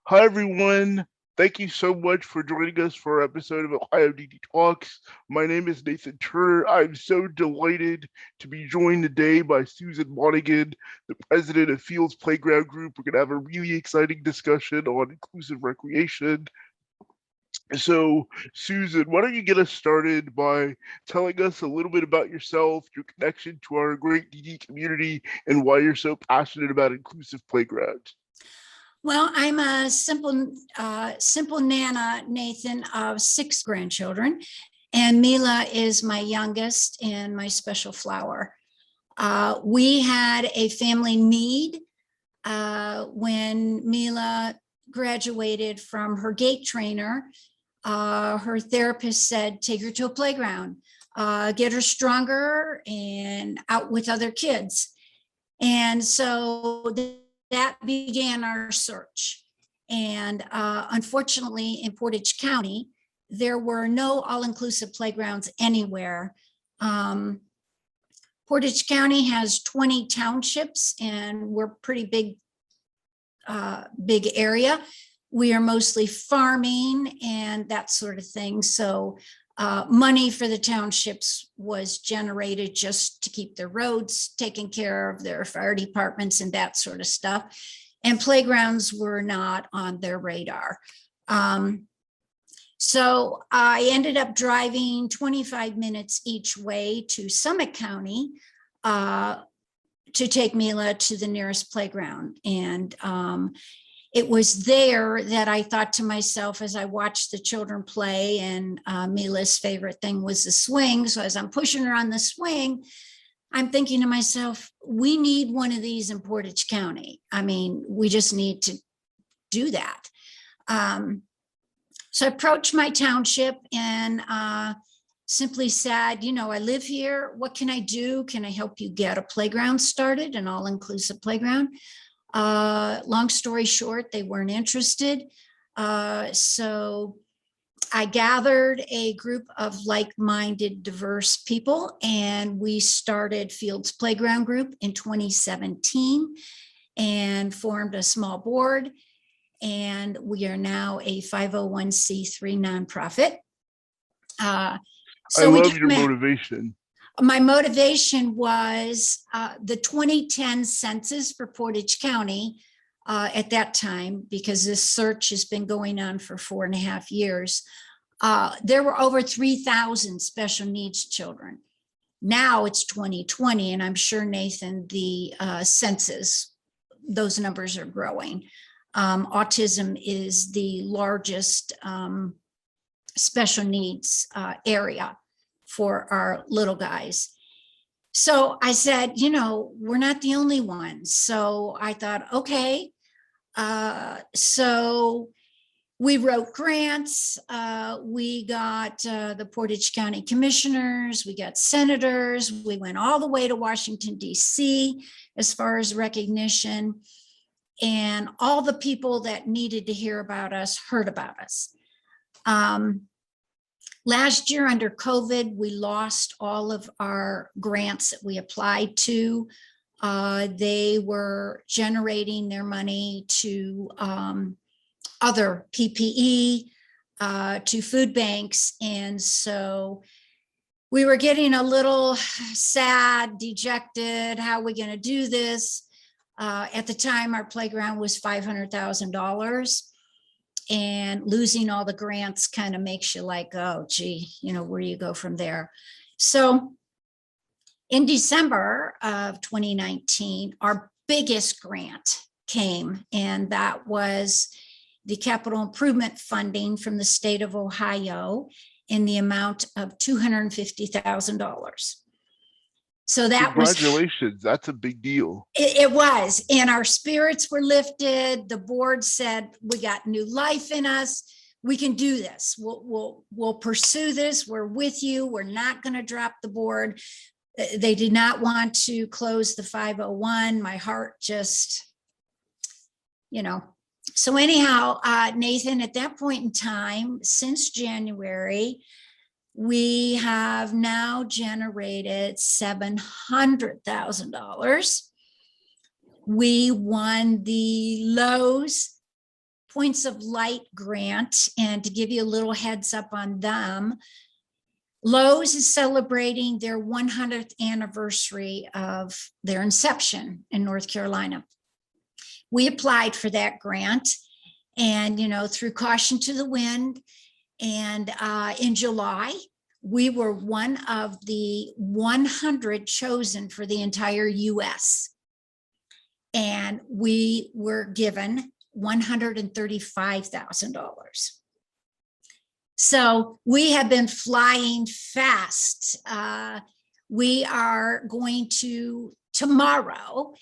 Hi, everyone. Thank you so much for joining us for our episode of Ohio DD Talks. My name is Nathan Turner. I'm so delighted to be joined today by Susan Monegan, the president of Fields Playground Group. We're going to have a really exciting discussion on inclusive recreation. So, Susan, why don't you get us started by telling us a little bit about yourself, your connection to our great DD community, and why you're so passionate about inclusive playgrounds? Well, I'm a simple Nana, Nathan, of 6 grandchildren, and Mila is my youngest and my special flower. We had a family need when Mila graduated from her gait trainer. Her therapist said, take her to a playground, get her stronger and out with other kids. And so that began our search. And unfortunately, in Portage County, there were no all-inclusive playgrounds anywhere. Portage County has 20 townships, and we're pretty big area. We are mostly farming and that sort of thing. So money for the townships was generated just to keep their roads taken care of, their fire departments and that sort of stuff. And playgrounds were not on their radar. So I ended up driving 25 minutes each way to Summit County to take Mila to the nearest playground. And it was there that I thought to myself as I watched the children play, and Mila's favorite thing was the swing. So as I'm pushing her on the swing, I'm thinking to myself, we need one of these in Portage County. I mean, we just need to do that. So I approached my township and simply said, I live here. What can I do? Can I help you get a playground started, an all-inclusive playground? Long story short, they weren't interested. So I gathered a group of like-minded, diverse people, and we started Fields Playground Group in 2017 and formed a small board. And we are now a 501c3 nonprofit. I love your motivation. My motivation was the 2010 census for Portage County at that time, because this search has been going on for 4.5 years. There were over 3,000 special needs children. Now it's 2020, and I'm sure, Nathan, the census, those numbers are growing. Autism is the largest special needs area for our little guys. So I said, we're not the only ones. So I thought, okay. So we wrote grants. We got the Portage County commissioners. We got senators. We went all the way to Washington, D.C. as far as recognition. And all the people that needed to hear about us heard about us. Last year under COVID, we lost all of our grants that we applied to. They were generating their money to other PPE, to food banks. And so we were getting a little sad, dejected. How are we going to do this? At the time, our playground was $500,000. And losing all the grants kind of makes you like, oh, gee, where do you go from there? So in December of 2019, our biggest grant came, and that was the capital improvement funding from the state of Ohio in the amount of $250,000. So that congratulations. That's a big deal. It was, and our spirits were lifted. The board said, we got new life in us. We can do this. We'll pursue this. We're with you. We're not going to drop the board. They did not want to close the 501. My heart just, So anyhow, Nathan, at that point in time, since January, we have now generated $700,000. We won the Lowe's Points of Light grant. And to give you a little heads up on them, Lowe's is celebrating their 100th anniversary of their inception in North Carolina. We applied for that grant, and, through caution to the wind, and in July, we were one of the 100 chosen for the entire US. And we were given $135,000. So we have been flying fast. We are going to tomorrow,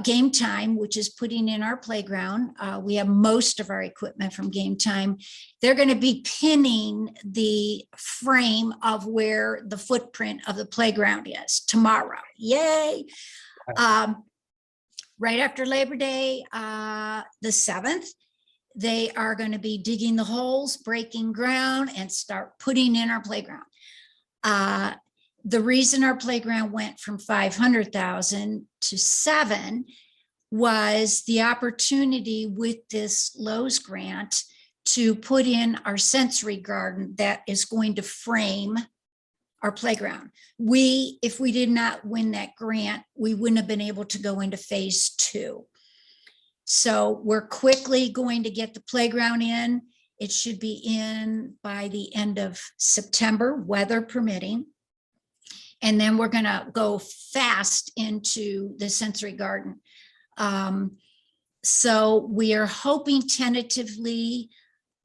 Game Time, which is putting in our playground. We have most of our equipment from Game Time. They're going to be pinning the frame of where the footprint of the playground is tomorrow. Yay. Right after Labor Day, the 7th, they are going to be digging the holes, breaking ground, and start putting in our playground. The reason our playground went from 500,000 to 7 was the opportunity with this Lowe's grant to put in our sensory garden that is going to frame our playground. If we did not win that grant, we wouldn't have been able to go into phase 2. So we're quickly going to get the playground in. It should be in by the end of September, weather permitting. And then we're going to go fast into the sensory garden. So we are hoping tentatively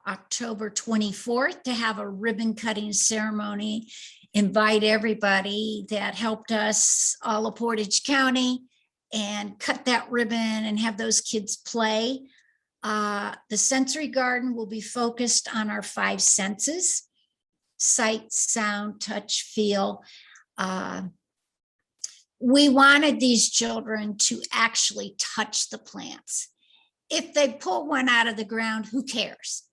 October 24th to have a ribbon cutting ceremony. Invite everybody that helped us, all of Portage County, and cut that ribbon and have those kids play. The sensory garden will be focused on our 5 senses: sight, sound, touch, feel. We wanted these children to actually touch the plants. If they pull one out of the ground, who cares?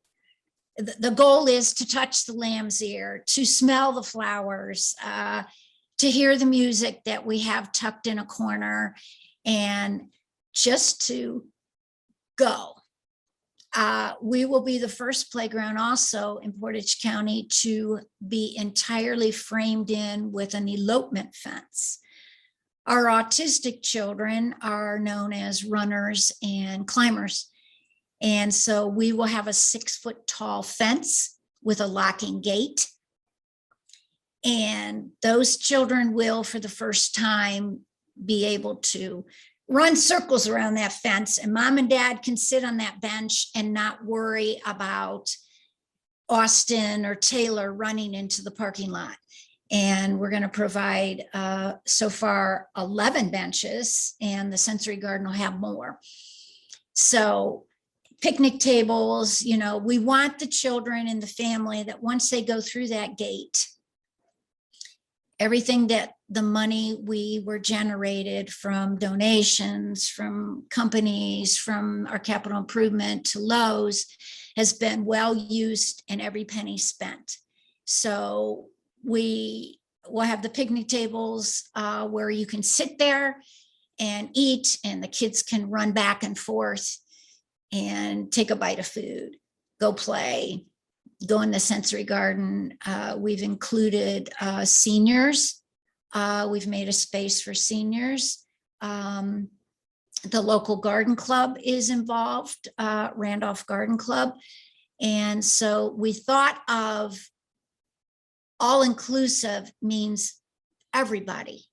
The goal is to touch the lamb's ear, to smell the flowers, to hear the music that we have tucked in a corner, and just to go. We will be the first playground also in Portage County to be entirely framed in with an elopement fence. Our autistic children are known as runners and climbers. And so we will have a 6-foot tall fence with a locking gate. And those children will, for the first time, be able to run circles around that fence, and mom and dad can sit on that bench and not worry about Austin or Taylor running into the parking lot. And we're going to provide so far 11 benches, and the sensory garden will have more. So picnic tables, we want the children and the family that once they go through that gate, everything that the money we were generated from donations, from companies, from our capital improvement to Lowe's has been well used and every penny spent. So we will have the picnic tables where you can sit there and eat, and the kids can run back and forth and take a bite of food, go play, go in the sensory garden. We've included seniors. We've made a space for seniors. The local garden club is involved, Randolph Garden Club. And so we thought of all-inclusive means everybody,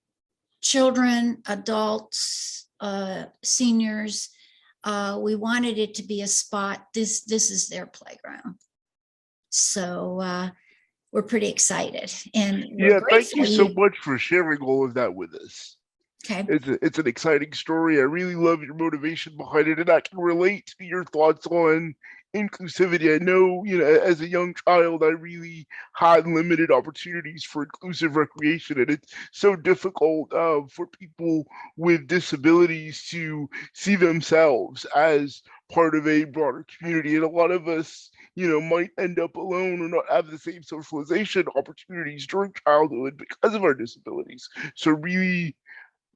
children, adults, seniors. We wanted it to be a spot. This is their playground. So we're pretty excited. And yeah, thank you so much for sharing all of that with us. Okay. It's an exciting story. I really love your motivation behind it, and I can relate to your thoughts on inclusivity. I know, as a young child, I really had limited opportunities for inclusive recreation, and it's so difficult for people with disabilities to see themselves as part of a broader community. And a lot of us, might end up alone or not have the same socialization opportunities during childhood because of our disabilities. So really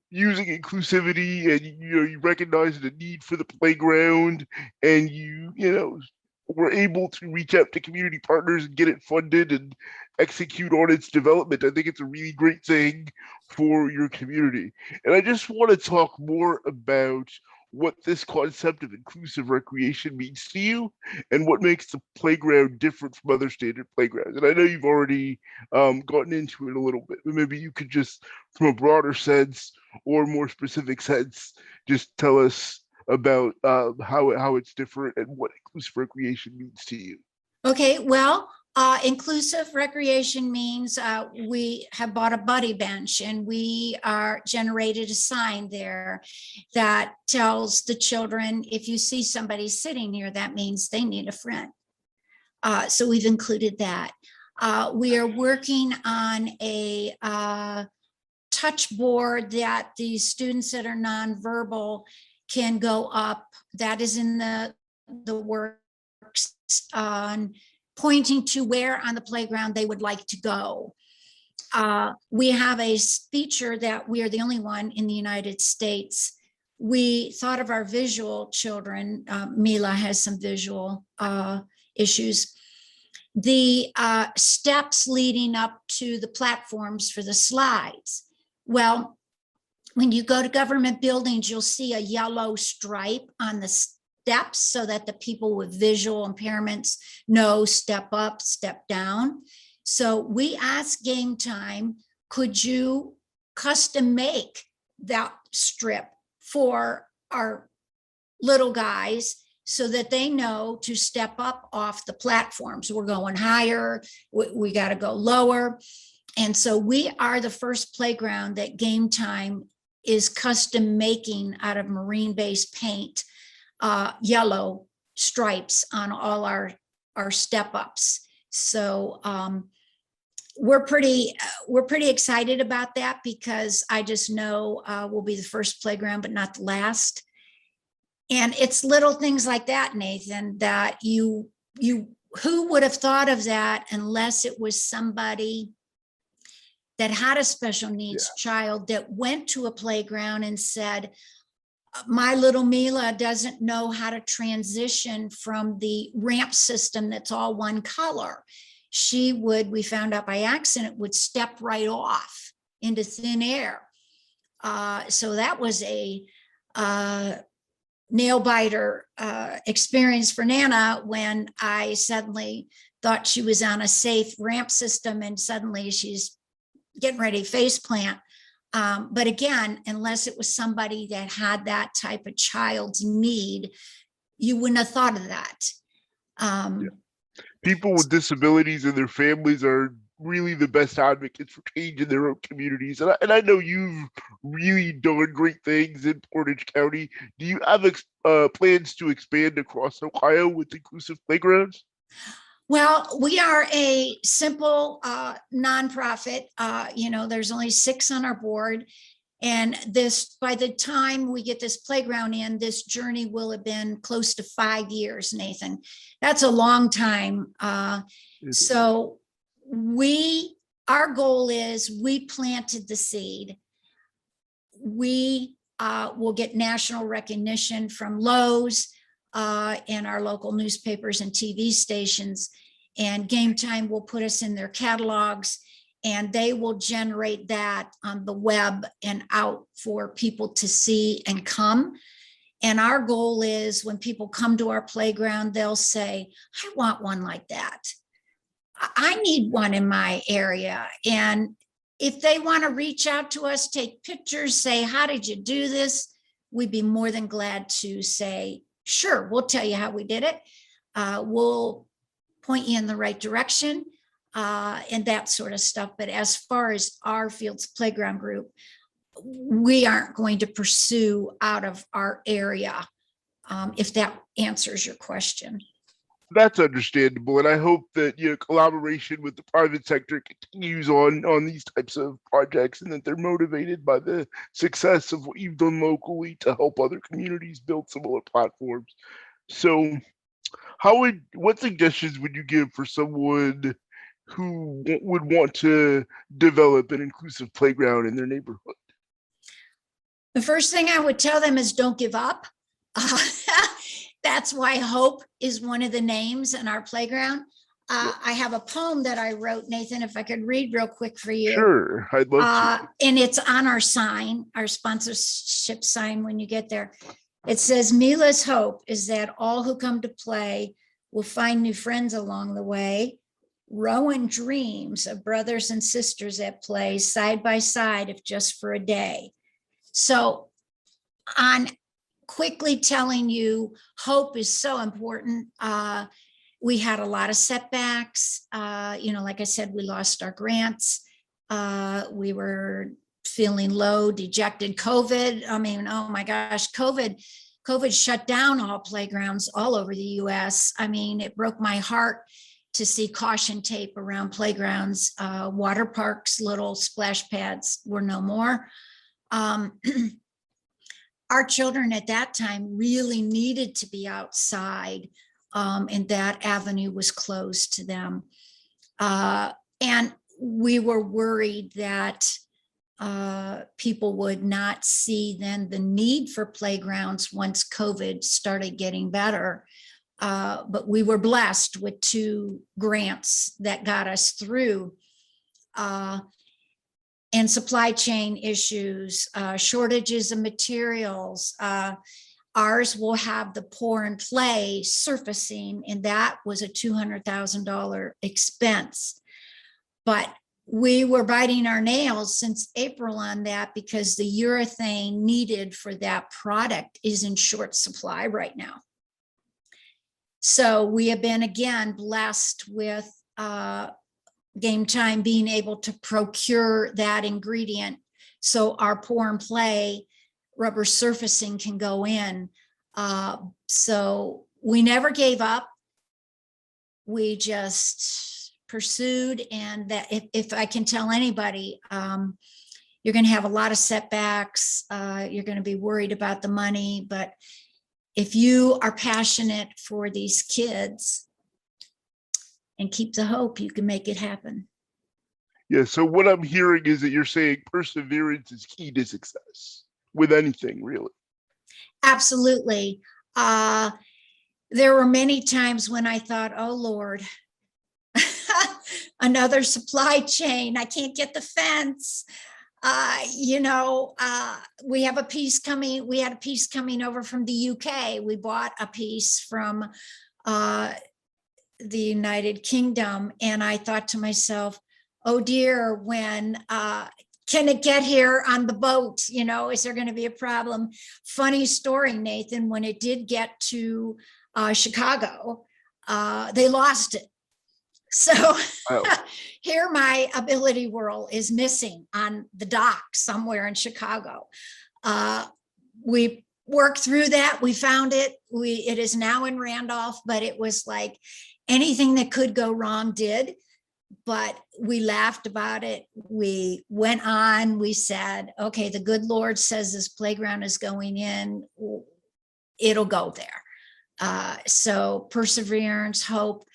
using inclusivity, and you recognize the need for the playground, and were able to reach out to community partners and get it funded and execute on its development. I think it's a really great thing for your community. And I just want to talk more about what this concept of inclusive recreation means to you and what makes the playground different from other standard playgrounds. And I know you've already gotten into it a little bit, but maybe you could just, from a broader sense or more specific sense, just tell us about how it's different and what inclusive recreation means to you. Okay, well, inclusive recreation means we have bought a buddy bench and we are generated a sign there that tells the children, if you see somebody sitting here, that means they need a friend. So we've included that. We are working on a touch board that the students that are nonverbal can go up. That is in the works on pointing to where on the playground they would like to go. We have a feature that we are the only one in the United States. We thought of our visual children. Mila has some visual issues. The steps leading up to the platforms for the slides. Well, when you go to government buildings, you'll see a yellow stripe on the steps so that the people with visual impairments know step up, step down. So we asked Game Time, could you custom make that strip for our little guys so that they know to step up off the platforms? We're going higher, we got to go lower. And so we are the first playground that Game Time is custom making out of marine-based paint, yellow stripes on all our step ups. So we're pretty excited about that because I just know we'll be the first playground, but not the last. And it's little things like that, Nathan, that you who would have thought of that unless it was somebody that had a special needs child that went to a playground and said, my little Mila doesn't know how to transition from the ramp system that's all one color. She would, we found out by accident, would step right off into thin air. So that was a nail biter experience for Nana when I suddenly thought she was on a safe ramp system and suddenly she's getting ready to face plant. But again, unless it was somebody that had that type of child's need, you wouldn't have thought of that. People with disabilities and their families are really the best advocates for change in their own communities. And I know you've really done great things in Portage County. Do you have plans to expand across Ohio with inclusive playgrounds? Well, we are a simple nonprofit. There's only 6 on our board. And this, by the time we get this playground in, this journey will have been close to 5 years, Nathan. That's a long time. So our goal is we planted the seed. We will get national recognition from Lowe's and our local newspapers and TV stations, and Game Time will put us in their catalogs, and they will generate that on the web and out for people to see and come. And our goal is when people come to our playground, they'll say, I want one like that. I need one in my area. And if they want to reach out to us, take pictures, say, how did you do this? We'd be more than glad to say, sure, we'll tell you how we did it. We'll point you in the right direction and that sort of stuff. But as far as our Fields Playground group, we aren't going to pursue out of our area, if that answers your question. That's understandable, and I hope that collaboration with the private sector continues on these types of projects, and that they're motivated by the success of what you've done locally to help other communities build similar platforms. So, what suggestions would you give for someone who would want to develop an inclusive playground in their neighborhood? The first thing I would tell them is don't give up. Uh, that's why hope is one of the names in our playground. Yeah. I have a poem that I wrote, Nathan, if I could read real quick for you. Sure, I'd love to. And it's on our sign, our sponsorship sign when you get there. It says, Mila's hope is that all who come to play will find new friends along the way. Rowan dreams of brothers and sisters at play side by side, if just for a day. So on quickly telling you, hope is so important. We had a lot of setbacks. Like I said, we lost our grants. We were feeling low, dejected. COVID, I mean, oh my gosh, COVID shut down all playgrounds all over the US. I mean, it broke my heart to see caution tape around playgrounds. Water parks, little splash pads were no more. Our children at that time really needed to be outside, and that avenue was closed to them. And we were worried that people would not see then the need for playgrounds once COVID started getting better. But we were blessed with 2 grants that got us through. And supply chain issues, shortages of materials. Ours will have the pour and play surfacing, and that was a $200,000 expense. But we were biting our nails since April on that because the urethane needed for that product is in short supply right now. So we have been again blessed with Game Time being able to procure that ingredient so our pour and play rubber surfacing can go in. So we never gave up. We just pursued, and that if I can tell anybody, you're going to have a lot of setbacks. You're going to be worried about the money, but if you are passionate for these kids and keep the hope, you can make it happen. Yeah, so what I'm hearing is that you're saying perseverance is key to success with anything, really. Absolutely. There were many times when I thought, oh Lord, another supply chain, I can't get the fence. We have a piece coming, we had a piece coming over from the UK. We bought a piece from the United Kingdom. And I thought to myself, oh dear, when can it get here on the boat? Is there going to be a problem? Funny story, Nathan, when it did get to Chicago, they lost it. So here my ability whirl is missing on the dock somewhere in Chicago. We worked through that. We found it. It is now in Randolph, but it was like anything that could go wrong did. But we laughed about it. We went on. We said, okay, the good Lord says this playground is going in. It'll go there. So perseverance, hope.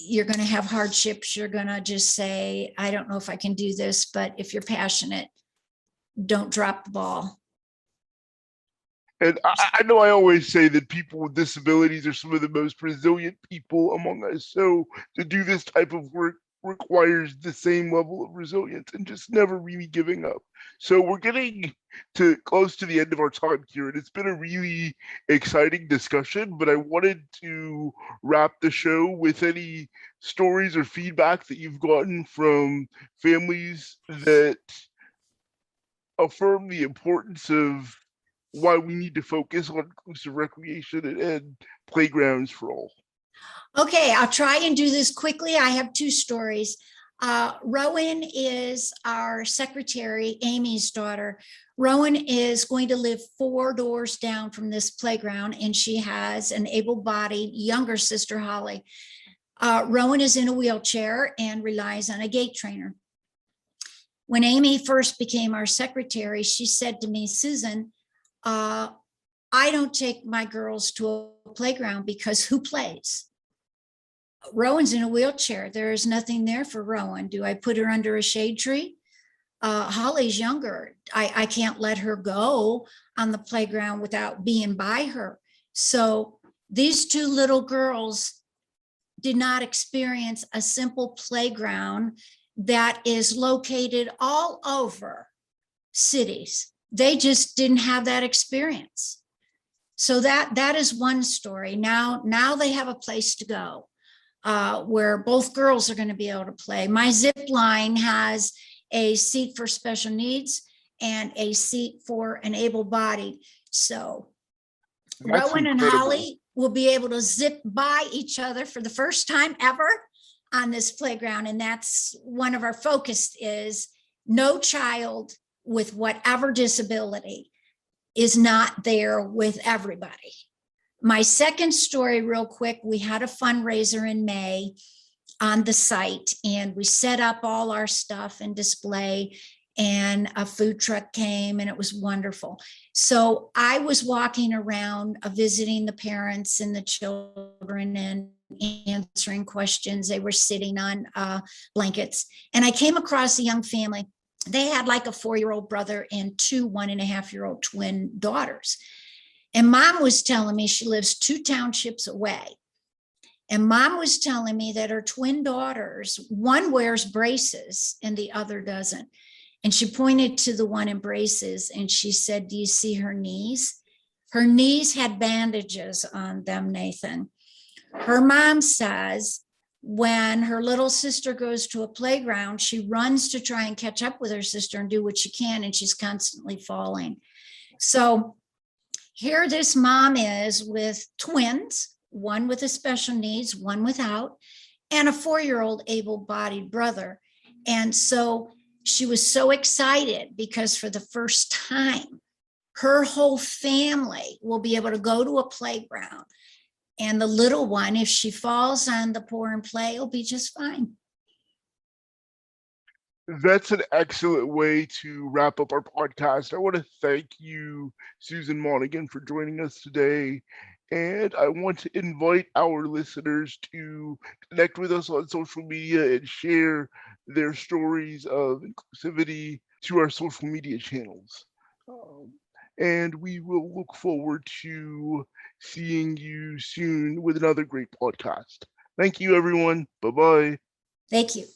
You're going to have hardships. You're going to just say, I don't know if I can do this, but if you're passionate, don't drop the ball. And I know I always say that people with disabilities are some of the most resilient people among us. So to do this type of work requires the same level of resilience and just never really giving up. So we're getting to close to the end of our time here, and it's been a really exciting discussion, but I wanted to wrap the show with any stories or feedback that you've gotten from families that affirm the importance of why we need to focus on inclusive recreation and playgrounds for all. Okay, I'll try and do this quickly. I have 2 stories. Rowan is our secretary, Amy's daughter. Rowan is going to live 4 doors down from this playground, and she has an able-bodied younger sister, Holly. Rowan is in a wheelchair and relies on a gait trainer. When Amy first became our secretary, she said to me, Susan, I don't take my girls to a playground because who plays? Rowan's in a wheelchair. There is nothing there for Rowan. Do I put her under a shade tree? Holly's younger. I can't let her go on the playground without being by her. So these two little girls did not experience a simple playground that is located all over cities. They just didn't have that experience. So that is one story. Now they have a place to go where both girls are going to be able to play. My zip line has a seat for special needs and a seat for an able-bodied. So That's Rowan and incredible. Holly will be able to zip by each other for the first time ever on this playground. And that's one of our focus is no child with whatever disability is not there with everybody. My second story, real quick, we had a fundraiser in May on the site and we set up all our stuff and display, and a food truck came and it was wonderful. So I was walking around visiting the parents and the children and answering questions. They were sitting on blankets, and I came across a young family. They had like a 4-year-old brother and 2 1.5-year-old twin daughters. And mom was telling me she lives 2 townships away. And mom was telling me that her twin daughters, one wears braces and the other doesn't. And she pointed to the one in braces and she said, "Do you see her knees?" Her knees had bandages on them, Nathan. Her mom says when her little sister goes to a playground, she runs to try and catch up with her sister and do what she can, and she's constantly falling. So here this mom is with twins, one with a special needs, one without, and a 4-year-old able-bodied brother. And so she was so excited because for the first time, her whole family will be able to go to a playground. And the little one, if she falls on the pour and play, will be just fine. That's an excellent way to wrap up our podcast. I want to thank you, Susan Monegan, for joining us today. And I want to invite our listeners to connect with us on social media and share their stories of inclusivity to our social media channels. And we will look forward to seeing you soon with another great podcast. Thank you, everyone. Bye-bye. Thank you.